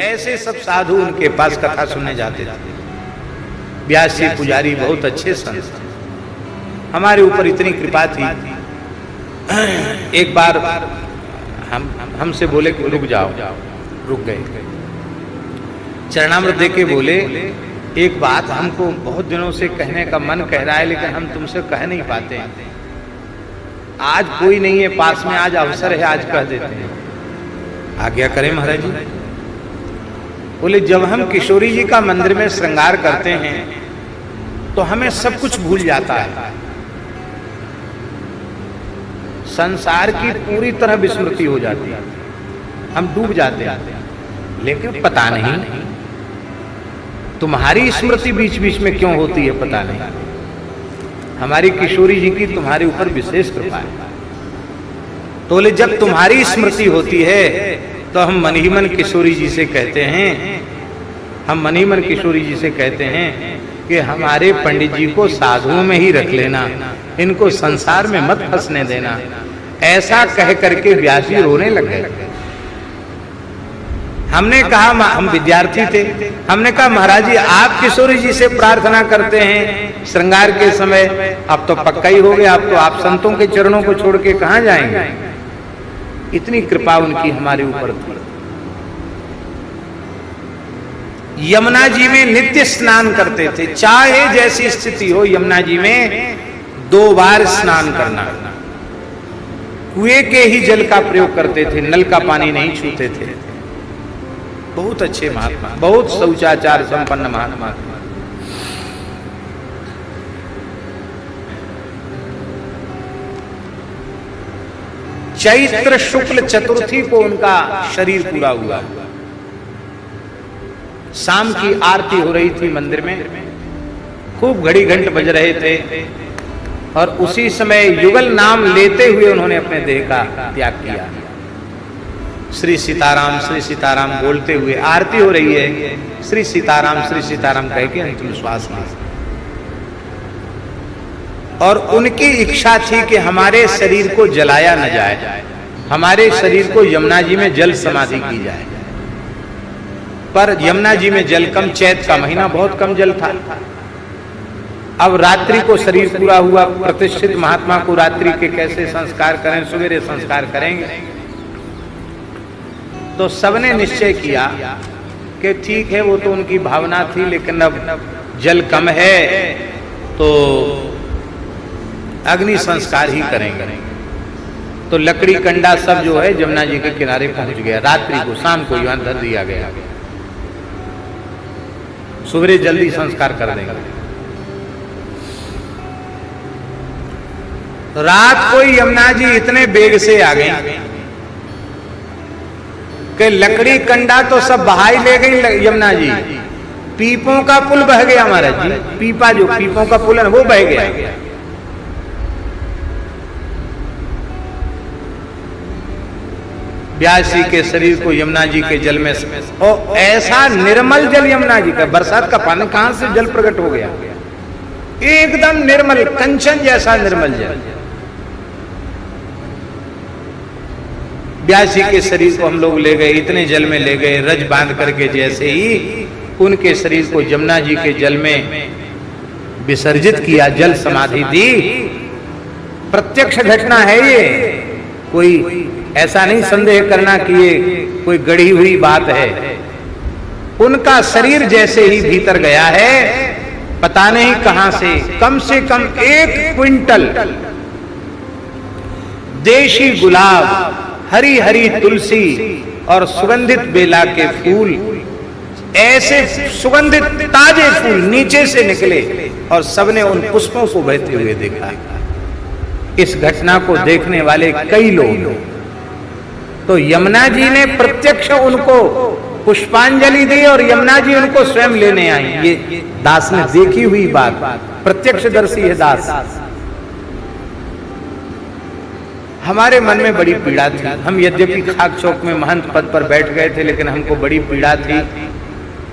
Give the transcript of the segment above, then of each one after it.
ऐसे सब साधु उनके पास कथा सुनने जाते थे। व्यास जी पुजारी बहुत अच्छे संत, हमारे ऊपर इतनी कृपा थी। एक बार हमसे बोले कि रुक जाओ, रुक गए। चरणामृत दे के बोले, एक बात हमको बहुत दिनों से कहने का मन कह रहा है, लेकिन हम तुमसे कह नहीं पाते। आज कोई नहीं है पास में, आज अवसर है, आज कह देते हैं। आज्ञा करें महाराज जी। बोले, जब हम किशोरी जी का मंदिर में श्रृंगार करते हैं तो हमें सब कुछ भूल जाता है, संसार की पूरी तरह विस्मृति हो जाती है, हम डूब जाते हैं। लेकिन पता नहीं तुम्हारी स्मृति बीच बीच में क्यों होती है, पता नहीं। हमारी किशोरी जी की तुम्हारे ऊपर विशेष कृपा है। तो बोले, जब तुम्हारी स्मृति होती है तो हम मन ही मन किशोरी जी से कहते हैं, हम मन ही मन किशोरी जी से कहते हैं कि हमारे पंडित जी को साधुओं में ही रख लेना, इनको संसार में मत फंसने देना। ऐसा कह करके व्यास जी रोने लग गए। हमने कहा, हम विद्यार्थी थे, हमने कहा महाराज जी आप किशोरी जी से प्रार्थना करते हैं श्रृंगार के समय, अब तो पक्का ही हो गया, अब तो आप संतों के चरणों को छोड़ के कहां जाएंगे। इतनी कृपा उनकी हमारे ऊपर थी। यमुना जी में नित्य स्नान करते थे, चाहे जैसी स्थिति हो यमुना जी में 2 बार स्नान करना। कुएं के ही जल का प्रयोग करते थे, नल का पानी नहीं छूते थे। बहुत अच्छे महात्मा, बहुत शौचाचार संपन्न महात्मा। चैत्र शुक्ल चतुर्थी को उनका शरीर पूरा हुआ। शाम की आरती हो रही थी मंदिर में, खूब घड़ी घंट बज रहे थे, और उसी समय युगल नाम लेते हुए उन्होंने अपने देह का त्याग किया। श्री सीताराम बोलते हुए आरती हो रही है, श्री सीताराम कह के अंतिम श्वास में। और उनकी इच्छा थी कि हमारे शरीर को जलाया न जाए, हमारे शरीर को यमुना जी में जल समाधि की जाए। पर यमुना जी में जल कम, चैत का महीना, बहुत कम जल था। अब रात्रि को शरीर पूरा हुआ, प्रतिष्ठित महात्मा को रात्रि के कैसे संस्कार करें, सवेरे संस्कार करेंगे। तो सबने निश्चय किया कि ठीक है, वो तो उनकी भावना थी, लेकिन अब जल कम है तो अग्नि संस्कार ही करेंगे। तो लकड़ी कंडा सब जो है यमुना जी के किनारे पहुंच गया। रात्रि को, शाम को यहाँ धर दिया गया, सवेरे जल्दी संस्कार कर देंगे। रात को यमुना जी इतने बेग से आ गई कि लकड़ी कंडा तो सब बहाई ले गई यमुना जी। पीपों का पुल बह गया महाराज जी, पीपा जो पीपों का पुल है वो बह गया। व्यास जी के शरीर को यमुना जी के जल में, और ऐसा निर्मल जल यमुना जी का, बरसात का पानी कहां से जल प्रकट हो गया, एकदम निर्मल, कंचन जैसा निर्मल जल। व्यास जी के शरीर को हम लोग ले गए, इतने जल में ले गए, रज बांध करके जैसे ही उनके शरीर को यमुना जी के जल में विसर्जित किया, जल समाधि दी। प्रत्यक्ष घटना है ये, कोई ऐसा नहीं संदेह करना कि ये कोई गढ़ी हुई बात है। उनका शरीर जैसे ही भीतर गया है, पता नहीं कहां से कम 1 क्विंटल देशी गुलाब, हरी हरी तुलसी और सुगंधित बेला के फूल, ऐसे सुगंधित ताजे फूल नीचे से निकले, और सबने उन पुष्पों को बहते हुए देखा। इस घटना को देखने वाले कई लोग, तो यमुना जी ने प्रत्यक्ष उनको पुष्पांजलि दी और यमुना जी उनको स्वयं लेने आई। ये दास ने देखी हुई बात, प्रत्यक्षदर्शी है दास। हमारे मन में बड़ी पीड़ा थी। हम यद्यपि खाक चौक में महंत पद पर बैठ गए थे, लेकिन हमको बड़ी पीड़ा थी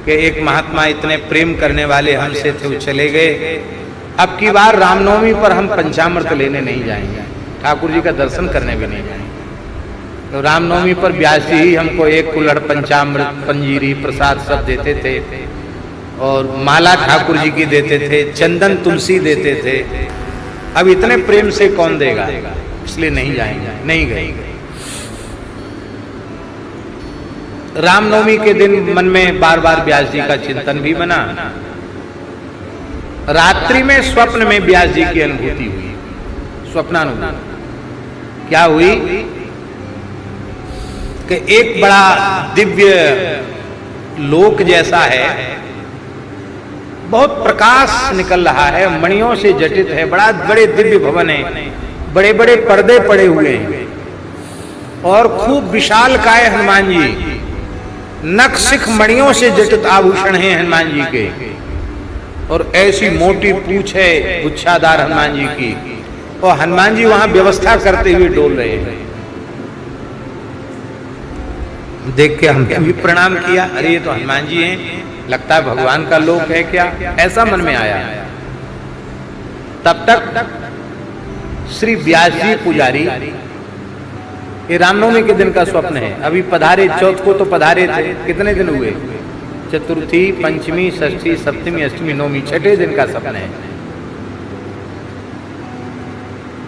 कि एक महात्मा इतने प्रेम करने वाले हमसे थे, वो चले गए। अब की बार रामनवमी पर हम पंचामृत लेने नहीं जाएंगे, ठाकुर जी का दर्शन करने भी नहीं जाएंगे। तो रामनवमी पर व्यास जी ही हमको एक कुल्हड़ पंचामृत पंजीरी प्रसाद सब देते थे, और माला ठाकुर जी की देते थे, चंदन तुलसी देते थे। अब इतने प्रेम से कौन देगा, इसलिए नहीं जाएंगे, नहीं गए। रामनवमी के दिन मन में बार बार व्यास जी का चिंतन भी बना। रात्रि में स्वप्न में व्यास जी की अनुभूति हुई, स्वप्नानुभूति। क्या हुई कि एक बड़ा दिव्य लोक जैसा है, बहुत प्रकाश निकल रहा है, मणियों से जटित है, बड़ा बड़े दिव्य भवन है, बड़े बड़े पर्दे पड़े हुए हैं, और खूब विशाल काय हनुमान जी, नख सिख मणियों से जटित आभूषण हैं हनुमान जी के, और ऐसी मोटी पूंछ है गुच्छादार हनुमान जी की, और हनुमान जी वहां व्यवस्था करते हुए डोल रहे हैं। देख के हमने भी प्रणाम किया, अरे ये तो हनुमान जी हैं, लगता है भगवान का लोक है क्या, ऐसा मन में आया। तब तक श्री व्यास जी पुजारी, ये रामनवमी के दिन का स्वप्न है, अभी पधारे, चौथ को तो पधारे थे, कितने दिन हुए, चतुर्थी, पंचमी, षष्ठी, सप्तमी, अष्टमी, नवमी, छठे दिन का स्वप्न है।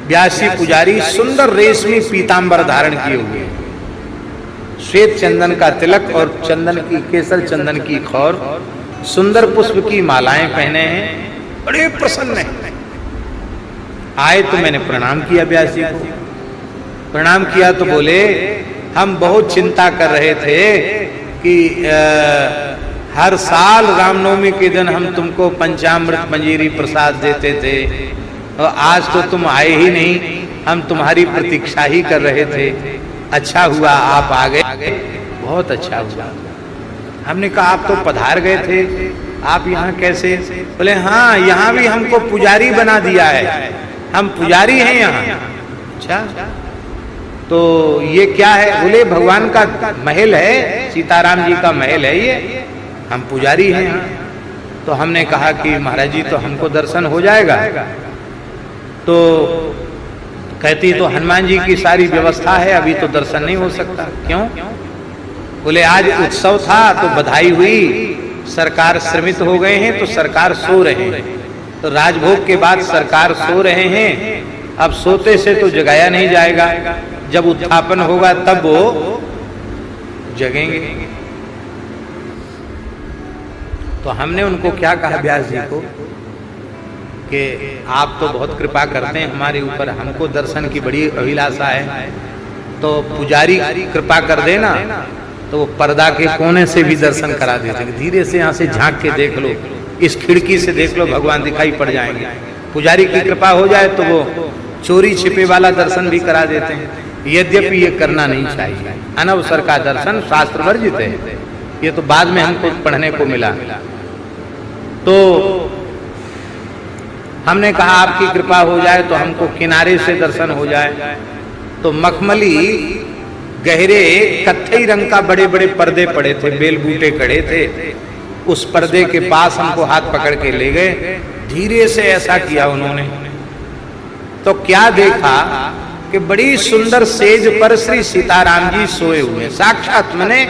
व्यास जी पुजारी सुंदर रेशमी पीतांबर धारण किए हुए, श्वेत चंदन का तिलक और चंदन की, केसर चंदन की खौर, सुंदर पुष्प की मालाएं पहने हैं, बड़े प्रसन्न हैं। आए तो मैंने प्रणाम किया व्यास जी को, प्रणाम किया तो बोले हम बहुत चिंता कर रहे थे कि हर साल रामनवमी के दिन हम तुमको पंचामृत मंजीरी प्रसाद देते थे, और आज तो तुम आए ही नहीं, हम तुम्हारी प्रतीक्षा ही कर रहे थे, अच्छा हुआ आप आ गए, बहुत अच्छा हुआ। हमने कहा आप तो पधार गए थे, आप यहाँ कैसे? बोले हाँ, यहाँ भी हमको पुजारी बना दिया है, हम पुजारी हैं यहाँ। अच्छा, तो ये क्या है? बोले भगवान का महल है, सीताराम जी का महल है ये, हम पुजारी हैं यहाँ। तो हमने कहा कि महाराज जी तो हमको दर्शन हो जाएगा। तो कहती तो हनुमान जी की सारी व्यवस्था है, अभी तो दर्शन नहीं हो सकता। क्यों? बोले आज उत्सव था तो बधाई हुई, सरकार श्रमित हो गए हैं तो सरकार सो रहे हैं, तो राजभोग के बाद सरकार सो रहे हैं, अब सोते से तो जगाया नहीं जाएगा, जब उत्थापन होगा तब वो जगेंगे। तो हमने उनको क्या कहा व्यास जी को कि आप तो बहुत कृपा करते हैं हमारे ऊपर, हमको दर्शन की बड़ी अभिलाषा है, तो पुजारी कृपा कर देना। तो वो पर्दा के कोने से भी दर्शन करा देते, धीरे से यहाँ से झांक के देख लो, इस खिड़की से देख लो, भगवान दिखाई पड़ जाएंगे। पुजारी की कृपा हो जाए तो वो चोरी छिपे वाला दर्शन भी करा देते हैं, यद्यपि ये करना नहीं चाहिए। अनवसर का दर्शन शास्त्र वर्जित है, ये तो बाद में हमको पढ़ने को मिला। तो हमने कहा आपकी कृपा हो जाए तो हमको किनारे से दर्शन हो जाए। तो मखमली गहरे कत्थई रंग का बड़े बड़े पर्दे पड़े थे, बेल बूटे खड़े थे, उस पर्दे के पास हमको हाथ पकड़ के ले गए, धीरे से ऐसा किया उन्होंने। तो क्या देखा कि बड़ी सुंदर सेज पर श्री सीताराम जी सोए हुए, साक्षात, मने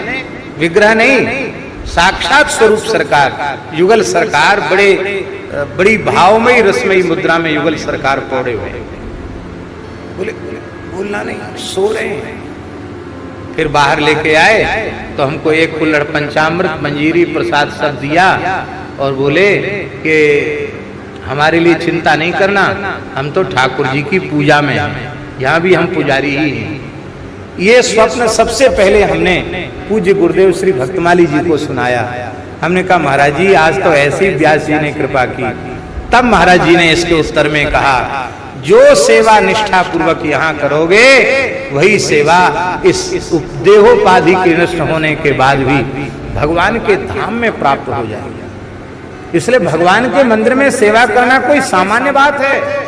विग्रह नहीं, साक्षात स्वरूप सरकार, युगल सरकार, बड़ी भावमयी रसमयी मुद्रा में युगल सरकार पौड़े हुए। बोले बोलना नहीं, सो रहे हैं। फिर बाहर लेके आए तो हमको एक कुल्हड़ पंचामृत मंजीरी प्रसाद सब दिया, और बोले कि हमारे लिए चिंता नहीं करना, हम तो ठाकुर जी की पूजा में हैं, यहाँ भी हम पुजारी ही हैं। ये स्वप्न सबसे पहले हमने पूज्य गुरुदेव श्री भक्तमाली जी को सुनाया। हमने कहा महाराज जी आज तो ऐसी व्यास जी ने कृपा की। तब महाराज जी ने इसके उत्तर में कहा, जो सेवा निष्ठा पूर्वक यहाँ करोगे वही सेवा इस देहोपाधि के नष्ट होने के बाद भी भगवान के धाम में प्राप्त हो जाएगी। इसलिए भगवान के मंदिर में सेवा करना कोई सामान्य बात है।